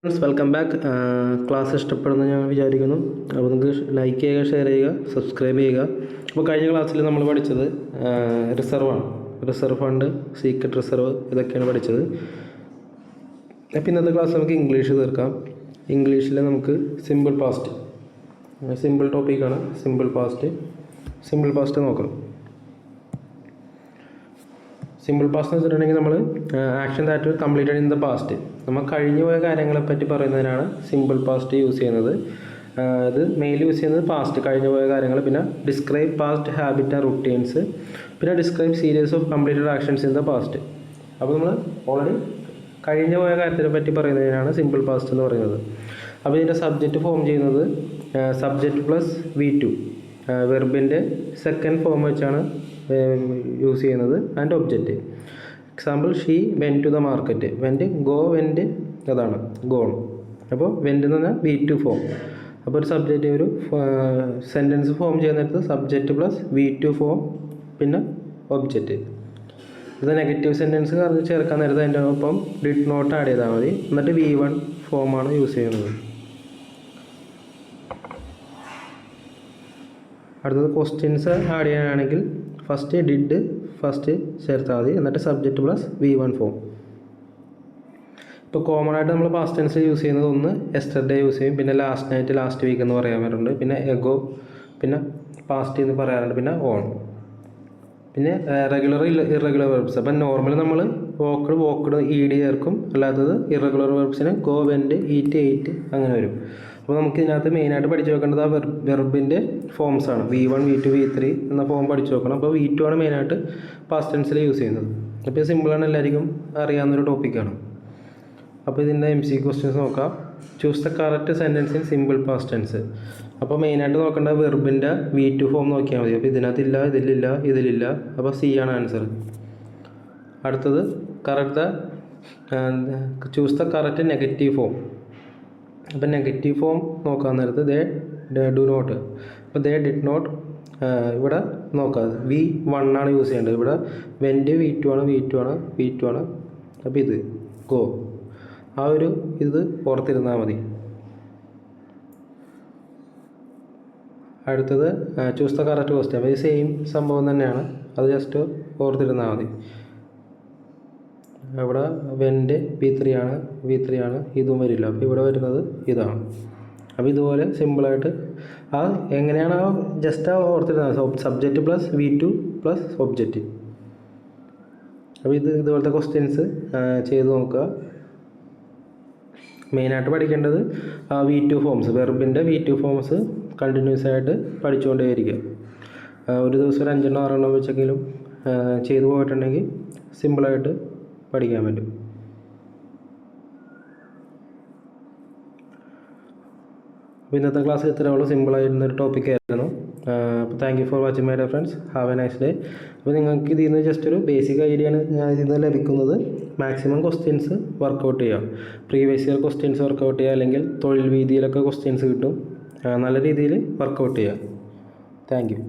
Friends welcome back. Class ഇഷ്ടപ്പെടുന്ന ഞാൻ വിചാരിക്കുന്നു. അപ്പോൾ നിങ്ങൾക്ക് ലൈക്ക് ചെയ്യുക, ഷെയർ ചെയ്യുക, സബ്സ്ക്രൈബ് ചെയ്യുക. അപ്പോൾ കഴിഞ്ഞ ക്ലാസ്സിൽ നമ്മൾ പഠിച്ചത് റിസർവാണ്. റിസർവ് ഫണ്ട്, സീക്രട്ട് റിസർവ്, ഇതൊക്കെയാണ് പഠിച്ചത്. അപ്പോൾ ഇന്നത്തെ ക്ലാസ് നമുക്ക് ഇംഗ്ലീഷ് തീർക്കാം. ഇംഗ്ലീഷിൽ നമുക്ക് സിമ്പിൾ പാസ്റ്റ്, സിമ്പിൾ ടോപ്പിക്കാണ് സിമ്പിൾ പാസ്റ്റ് നോക്കാം. സിമ്പിൾ പാസ്റ്റ് എന്ന് വെച്ചിട്ടുണ്ടെങ്കിൽ നമ്മൾ action that completed in the past, നമ്മൾ കഴിഞ്ഞു പോയ കാര്യങ്ങളെപ്പറ്റി പറയുന്നതിനാണ് സിമ്പിൾ പാസ്റ്റ് യൂസ് ചെയ്യുന്നത്. ഇത് മെയിൻലി യൂസ് ചെയ്യുന്നത് പാസ്റ്റ്, കഴിഞ്ഞു പോയ കാര്യങ്ങൾ, പിന്നെ describe past habit and routines, പിന്നെ describe series of completed actions in the past. അപ്പോൾ നമ്മൾ ഓൾറെഡി കഴിഞ്ഞു പോയ കാര്യത്തിനെ പറ്റി പറയുന്നതിനാണ് സിമ്പിൾ പാസ്റ്റ് എന്ന് പറയുന്നത്. അപ്പോൾ ഇതിൻ്റെ സബ്ജക്റ്റ് ഫോം ചെയ്യുന്നത് സബ്ജക്റ്റ് പ്ലസ് V2, വെർബിൻ്റെ സെക്കൻഡ് ഫോം വെച്ചാണ് യൂസ് ചെയ്യുന്നത്. And object. Example she went to the market, went അതാണ് ഗോൺ. അപ്പോൾ വെൻറ്റ് എന്ന് പറഞ്ഞാൽ V2 ഫോം. അപ്പോൾ ഒരു സബ്ജക്റ്റ്, ഒരു സെൻറ്റൻസ് ഫോം ചെയ്യുന്നിടത്ത് സബ്ജക്റ്റ് പ്ലസ് V2 ഫോം പിന്നെ ഒബ്ജക്റ്റ്. ഇത് നെഗറ്റീവ് സെൻറ്റൻസ് ചേർക്കാൻ നേരത്തെ അതിൻ്റെ ഒപ്പം ഡിഡ് നോട്ട് ആഡ് ചെയ്താൽ മതി. എന്നിട്ട് V1 ഫോമാണ് യൂസ് ചെയ്യുന്നത്. അടുത്തത് ക്വസ്റ്റ്യൻസ് ആഡ് ചെയ്യാനാണെങ്കിൽ ഫസ്റ്റ് ഡിഡ് ചേർത്താൽ മതി, എന്നിട്ട് സബ്ജക്റ്റ് പ്ലസ് V1 ഫോം. ഇപ്പോൾ കോമൺ ആയിട്ട് നമ്മൾ പാസ്റ്റ് ടെൻസ് യൂസ് ചെയ്യുന്നത് ഒന്ന് യെസ്റ്റർഡേ യൂസ് ചെയ്യും, പിന്നെ ലാസ്റ്റ് നൈറ്റ്, ലാസ്റ്റ് വീക്ക് എന്ന് പറയാറുണ്ട്, പിന്നെ എഗോ, പിന്നെ പാസ്റ്റ് എന്ന് പറയാറുണ്ട്, പിന്നെ ഓൺ, പിന്നെ റെഗുലർ ഇറഗുലർ വെർബ്സ്. അപ്പം നോർമലി നമ്മൾ വോക്ക്ഡ് ED ചേർക്കും, അല്ലാത്തത് ഇറഗുലർ വെർബ്സിന് ഗോ, വെൻറ്റ്, ഈറ്റ്, എയ്റ്റ് അങ്ങനെ വരും. അപ്പോൾ നമുക്ക് ഇതിനകത്ത് മെയിനായിട്ട് പഠിച്ചു വെക്കേണ്ടത് ആ വെർബിൻ്റെ ഫോംസാണ്. V1, V2, V3 എന്ന ഫോം പഠിച്ചു വെക്കണം. അപ്പോൾ V2 ആണ് മെയിനായിട്ട് പാസ്റ്റ് ടെൻസിൽ യൂസ് ചെയ്യുന്നത്. അപ്പോൾ സിമ്പിളാണ്, എല്ലാവർക്കും അറിയാവുന്നൊരു ടോപ്പിക്കാണ്. അപ്പോൾ ഇതിൻ്റെ MCQ ക്വസ്റ്റ്യൻസ് നോക്കാം. Choose the correct sentence in simple past tense. അപ്പോൾ മെയിനായിട്ട് നോക്കേണ്ട വെർബിൻ്റെ V2 ഫോം നോക്കിയാൽ മതി. അപ്പോൾ ഇതിനകത്തില്ല, ഇതിലില്ല. അപ്പോൾ C ആണ് ആൻസർ. അടുത്തത് choose the correct negative form. അപ്പം നെഗറ്റീവ് ഫോം നോക്കാൻ നേരത്ത് ദേ ഡു നോട്ട്. അപ്പോൾ ദേ ഡിഡ് നോട്ട് ഇവിടെ നോക്കാം, V1 ആണ് യൂസ് ചെയ്യേണ്ടത്. ഇവിടെ വെൻറ്റ് V2 ആണ്. അപ്പോൾ ഇത് ഗോ, ആ ഒരു ഇത് ഓർത്തിരുന്നാൽ മതി. അടുത്തത് ചൂസ് ദ കറക്റ്റ് ക്വസ്റ്റ്യൻ. അപ്പോൾ ഇത് സെയിം സംഭവം തന്നെയാണ്, അത് ജസ്റ്റ് ഓർത്തിരുന്നാൽ മതി. ഇവിടെ വെൻറ്റ് V3 ആണ്, ഇതും വരില്ല. അപ്പോൾ ഇവിടെ വരുന്നത് ഇതാണ്. അപ്പോൾ ഇതുപോലെ സിമ്പിളായിട്ട് എങ്ങനെയാണ് ജസ്റ്റ് ഓർത്തിരുന്നത്, subject plus V2 plus object. അപ്പോൾ ഇതുപോലത്തെ ക്വസ്റ്റ്യൻസ് ചെയ്ത് നോക്കുക. മെയിനായിട്ട് പഠിക്കേണ്ടത് V2 forms, വെർബിൻ്റെ V2 forms continuous ആയിട്ട് പഠിച്ചുകൊണ്ടേയിരിക്കുക. ഒരു ദിവസം ഒരു 5 6 വെച്ചെങ്കിലും ചെയ്തു പോയിട്ടുണ്ടെങ്കിൽ സിമ്പിളായിട്ട് പഠിക്കാൻ പറ്റും. അപ്പോൾ ഇന്നത്തെ ക്ലാസ് ഇത്രയേ ഉള്ളൂ, സിമ്പിളായിരുന്നൊരു ടോപ്പിക്കായിരുന്നു. അപ്പോൾ thank you for watching my dear friends. Have A nice day. അപ്പോൾ നിങ്ങൾക്ക് ഇതിൽ നിന്ന് ജസ്റ്റ് ഒരു ബേസിക് ഐഡിയ ആണ് ഞാൻ ഇതിൽ നിന്ന് ലഭിക്കുന്നത്. മാക്സിമം ക്വസ്റ്റ്യൻസ് വർക്കൗട്ട് ചെയ്യുക, പ്രീവിയസ് ഇയർ ക്വസ്റ്റ്യൻസ് വർക്കൗട്ട് ചെയ്യുക, അല്ലെങ്കിൽ തൊഴിൽ വീതിയിലൊക്കെ ക്വസ്റ്റ്യൻസ് കിട്ടും. നല്ല രീതിയിൽ വർക്കൗട്ട് ചെയ്യുക. Thank you.